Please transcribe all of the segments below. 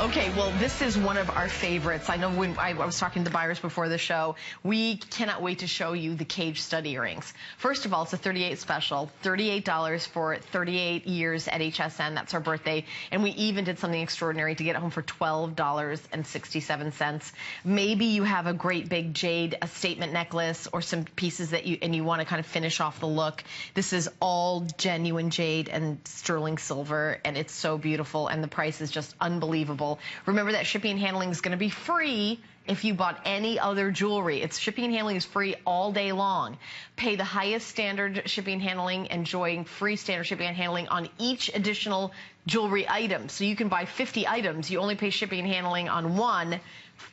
Okay, well, this is one of our favorites. I know when I was talking to buyers before the show, we cannot wait to show you the cage stud earrings. First of all, it's a 38 special, $38 for 38 years at HSN. That's our birthday. And we even did something extraordinary to get it home for $12.67. Maybe you have a great big jade, a statement necklace, or some pieces that you want to kind of finish off the look. This is all genuine jade and sterling silver, and it's so beautiful, and the price is just unbelievable. Remember that shipping and handling is going to be free if you bought any other jewelry. It's shipping and handling is free all day long. Pay the highest standard shipping and handling, enjoying free standard shipping and handling on each additional jewelry item. So you can buy 50 items. You only pay shipping and handling on one.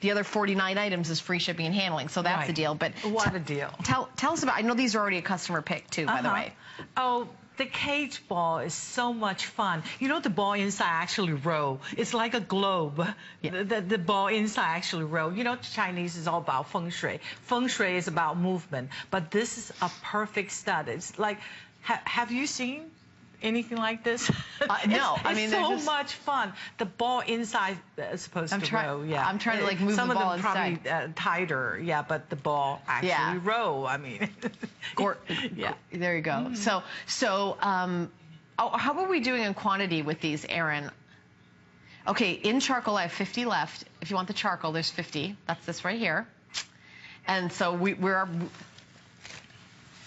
The other 49 items is free shipping and handling. So that's the deal. But what a deal. Tell us about, I know these are already a customer pick too, by the way. Oh, the cage ball is so much fun. You know, the ball inside actually roll. It's like a globe. Yeah. The ball inside actually roll. You know, Chinese is all about feng shui. Feng shui is about movement. But this is a perfect stud. It's like, have you seen anything like this? No. I mean, it's so much fun. The ball inside is supposed to roll. Yeah. I'm trying to like move the ball inside. Some of them probably tighter. Yeah, but the ball actually roll. I mean. Yeah. There you go. So how are we doing in quantity with these, Erin? Okay, in charcoal, I have 50 left. If you want the charcoal, there's 50. That's this right here. And so we're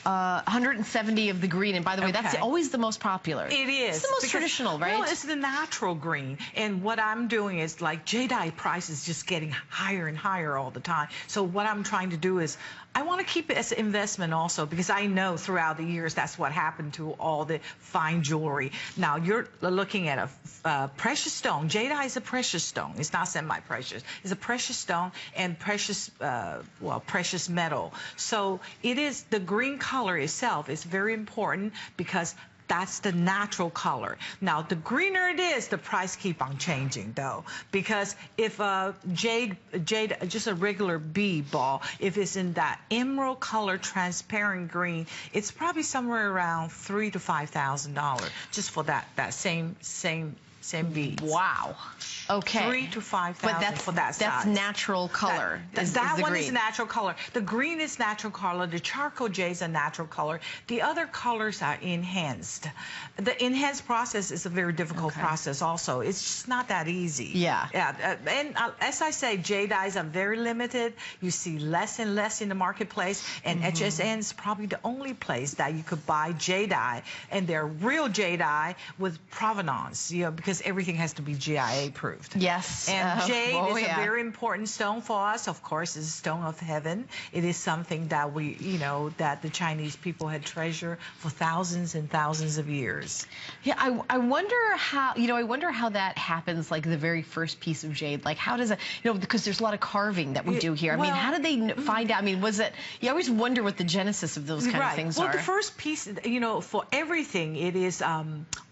170 of the green, and by the way, that's always the most popular. It is. It's the most traditional, right? Well, it's the natural green, and what I'm doing is like jade price is just getting higher and higher all the time. So what I'm trying to do is I want to keep it as an investment also, because I know throughout the years that's what happened to all the fine jewelry. Now you're looking at a precious stone. Jade is a precious stone. It's not semi-precious. It's a precious stone and precious, precious metal. So it is the green color itself is very important because that's the natural color. Now, the greener it is, the price keep on changing, though. Because if jade, just a regular bead ball, if it's in that emerald color, transparent green, it's probably somewhere around $3,000 to $5,000 just for that same beads. Wow. Okay. $3,000 to $5,000 for that size. That's natural color. That one is natural color. The green is natural color. The charcoal jade is a natural color. The other colors are enhanced. The enhanced process is a very difficult process also. It's just not that easy. Yeah. And as I say, jade eyes are very limited. You see less and less in the marketplace, and HSN is probably the only place that you could buy jade eye, and they're real jade eye with provenance, you know, because everything has to be GIA approved. Yes. And jade is a very important stone for us. Of course, it's a stone of heaven. It is something that we, you know, that the Chinese people had treasured for thousands and thousands of years. Yeah, I wonder how, you know, that happens, like the very first piece of jade. Like, how does it, you know, because there's a lot of carving that we do here. I mean, how did they find out? I mean, was it, you always wonder what the genesis of those kind of things are. Well, the first piece, you know, for everything, it is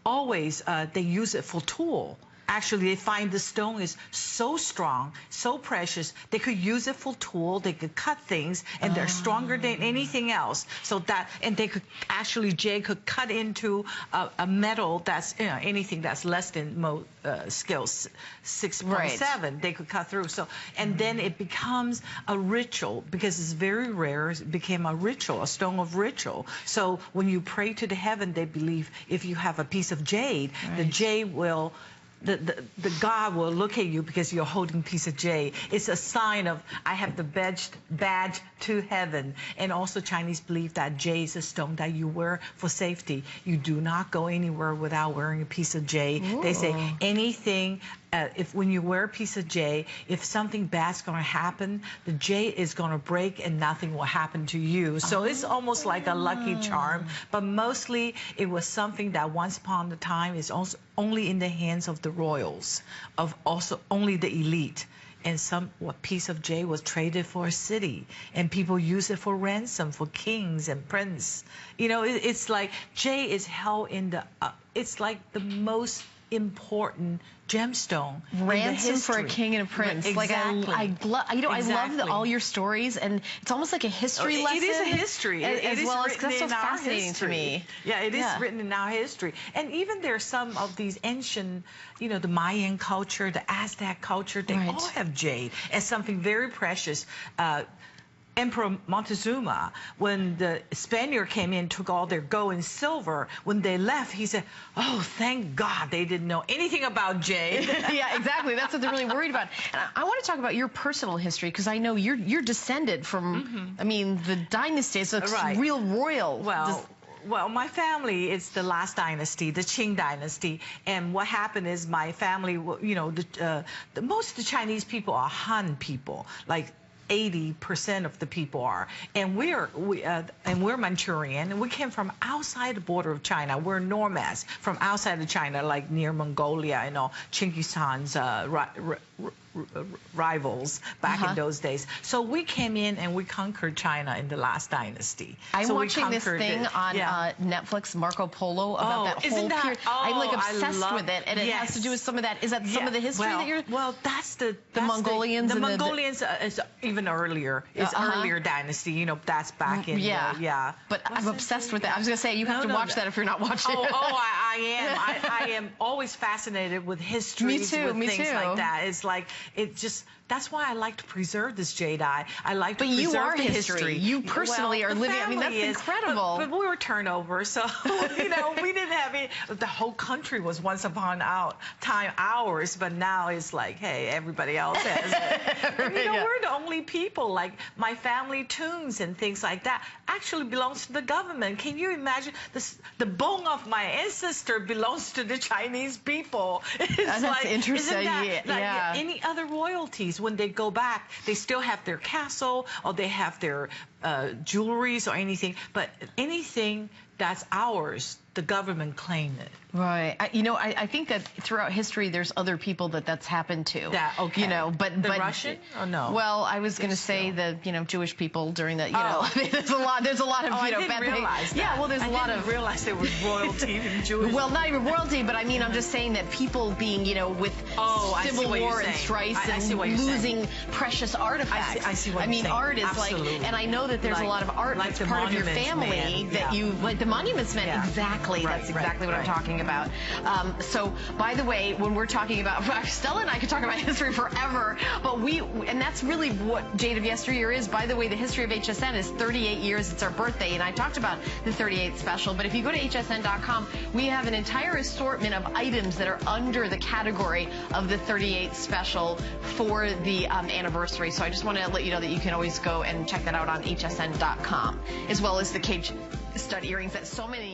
always, they use it for tool. Actually, they find the stone is so strong, so precious, they could use it for tool, they could cut things, and they're stronger than anything else. So that, and they could actually, jade could cut into a metal that's, you know, anything that's less than scale 6.7, they could cut through. So, and then it becomes a ritual, because it's very rare, it became a ritual, a stone of ritual. So when you pray to the heaven, they believe if you have a piece of jade, the jade will, the God will look at you because you're holding a piece of jade. It's a sign of, I have the badge to heaven. And also Chinese believe that jade is a stone that you wear for safety. You do not go anywhere without wearing a piece of jade. Ooh. They say anything, when you wear a piece of jade, if something bad's going to happen, the jade is going to break and nothing will happen to you. So it's almost like a lucky charm. But mostly it was something that once upon a time is also only in the hands of the royals, of also only the elite. And what piece of jade was traded for a city, and people use it for ransom for kings and prince. You know, it's like jade is held in the, it's like the most important gemstone. Ransom for a king and a prince. Exactly. Like I love all your stories, and it's almost like a history lesson. It is a history. As well as that's so our fascinating history. to me. Yeah, it is written in our history. And even there's some of these ancient, the Mayan culture, the Aztec culture, they all have jade as something very precious. Emperor Montezuma, when the Spaniard came in, took all their gold and silver, when they left, he said, oh, thank God they didn't know anything about jade. Yeah, exactly. That's what they're really worried about. And I want to talk about your personal history, because I know you're descended from, I mean, the dynasty, so it's real royal. Well, my family is the last dynasty, the Qing dynasty, and what happened is my family, most of the Chinese people are Han people, like 80% of the people are, and we're Manchurian, and we came from outside the border of China. We're nomads from outside of China, like near Mongolia, Chinggis Khan's rivals back in those days. So we came in and we conquered China in the last dynasty. I'm watching this thing on Netflix, Marco Polo, about that whole period. I'm like obsessed with it, and it has to do with some of that. Is that some of the history that you're? Well, that's the Mongolians. The Mongolians is even earlier. It's earlier dynasty. That's back in But I'm obsessed with that. I was gonna say you have to watch that if you're not watching it. I am. I am always fascinated with history. Me too. With things like that. It's like that's why I like to preserve this jade eye. I like to preserve the history. You personally are living. I mean, that's incredible. But we were turnover, so we didn't have it. The whole country was once upon time ours, but now it's like, hey, everybody else has it. And, we're the only people. Like my family tunes and things like that actually belongs to the government. Can you imagine the bone of my ancestor belongs to the Chinese people? It's that's interesting. Isn't that like any other royalties? When they go back, they still have their castle or they have their jewelries or anything, but anything that's ours, the government claimed it. Right. I think that throughout history, there's other people that's happened to. But the Russian or no? Well, I was going to say the Jewish people during the there's a lot of I didn't bad realize things. That. Yeah. Well, there's a lot of. I didn't realize there was royalty in Jewish. Well, not even royalty, but I mean, I'm just saying that people being with civil war and strife and losing precious artifacts. I see what you're saying. Art is and I know that there's a lot of art that's part of your family that you like the monuments men. Exactly. That's exactly what I'm talking about. So, by the way, when we're talking about Stella and I could talk about history forever, but and that's really what Jade of Yesteryear is. By the way, the history of HSN is 38 years. It's our birthday, and I talked about the 38th special. But if you go to hsn.com, we have an entire assortment of items that are under the category of the 38th special for the anniversary. So I just want to let you know that you can always go and check that out on hsn.com, as well as the cage stud earrings that so many